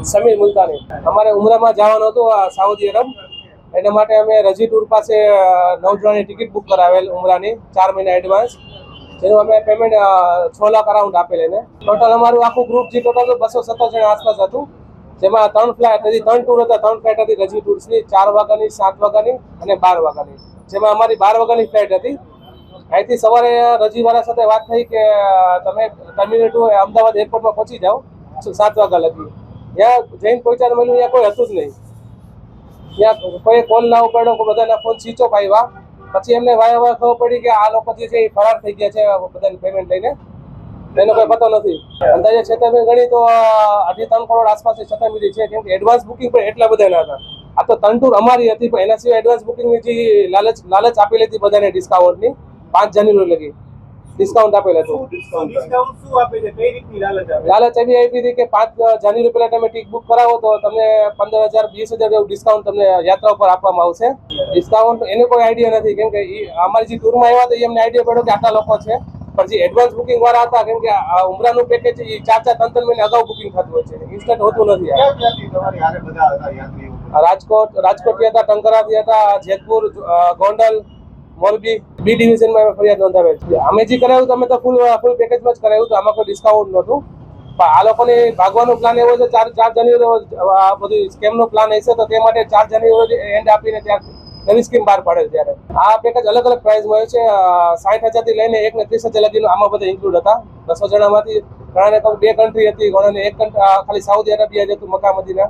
સમીર મુલતાની. અમારે ઉમરામાં જવાનું હતું સાઉદી અરબ, એના માટે અમે રજી ટૂર પાસે 9 જણાની ટિકિટ બુક કરાવેલ ઉમરાની 4 મહિના એડવાન્સ, જેનું અમે પેમેન્ટ 6 લાખ અરાઉન્ડ આપેલ એને. ટોટલ અમારું આખું ગ્રુપ જે ટોટલ 217 જણા આસપાસ હતું, જેમાં 3 ફ્લાઇટ હતી, 3 ટૂર હતા. 3 ફ્લાઇટ હતી રજી ટૂર્સની, 4 વાગ્યાની, 7 વાગ્યાની અને 12 વાગ્યાની, જેમાં અમારી 12 વાગ્યાની ફ્લાઇટ હતી. અહીંથી સવારે રજીવાળા સાથે વાત થઈ કે તમે ટર્મિનલ ટુ અમદાવાદ એરપોર્ટમાં પહોંચી જાઓ 7 વાગ્યા લગી. ત્યાં જઈને પહોંચ્યા મળ્યું, ત્યાં કોઈ હતું જ નહીં. ત્યાં કોઈ કોલ ના ઉપાડ્યો, બધાના ફોન સ્વિચ ઓફ આવ્યા. પછી એમને વાયા ખબર પડી કે આ લોકો જે છે એ ફરાર થઈ ગયા છે બધાની પેમેન્ટ લઈને, એનો કોઈ પતો નથી. અંદાજે છેતરપિંડી ગણી તો 2.5-3 કરોડ આસપાસ છેતરપિંડી છે, કેમ કે એડવાન્સ બુકિંગ પણ એટલા બધા ના હતા. આ તો 3 ટૂર અમારી હતી, પણ એના સિવાય એડવાન્સ બુકિંગની જે લાલચ આપેલી હતી બધાને ડિસ્કાઉન્ટની, 5 જાન્યુઆરી લગી ડિસ્કાઉન્ટ આપેલ હતું. લાલચ એવી આપી હતી કે 5 જાન્યુઆરી પહેલા તમે ટિકિટ બુક કરાવો તો તમને 15,000 20,000 એવું ડિસ્કાઉન્ટ તમને યાત્રા ઉપર આપવામાં આવશે. ડિસ્કાઉન્ટ એને કોઈ આઈડિયા નથી, કેમ કે અમારી જે ટૂરમાં આવ્યા હતા એમને આઈડિયા પડ્યો કે આટલા લોકો છે, પણ જે એડવાન્સ બુકિંગ વાળા હતા, કેમ કે ઉમરાનું પેકેજ એ 4-3 મહિના અગાઉ બુકિંગ થતું હોય છે, ઇન્સ્ટન્ટ હોતું નથી. રાજકોટથી હતા, ટંકારાથી હતા, જેતપુર, ગોંડલ, મોરબી, બી ડિવિઝનમાં ફરિયાદ નોંધાવેલ છે. અમે જે કરાવ્યું તો અમે તો ફૂલ પેકેજમાં જ કરાવ્યું, તો આમાં કોઈ ડિસ્કાઉન્ટ નહોતું. પણ આ લોકોને ભાગવાનો પ્લાન એવો છે, 4 જાન્યુઆરી બધું સ્કેમનો પ્લાન હશે, તો તે માટે 4 જાન્યુઆરી એન્ડ આપીને ત્યાં નવી સ્કીમ બહાર પાડે. ત્યારે આ પેકેજ અલગ અલગ પ્રાઇસમાં હોય છે. 60,000 થી લઈને 1,30,000 લગીનું આમાં બધા ઇન્ક્લુડ હતા. 200 જણામાંથી ઘણાને 2 કન્ટ્રી હતી, ઘણાને 1 ખાલી સાઉદી અરેબિયા જ હતું, મક્કા મદીના.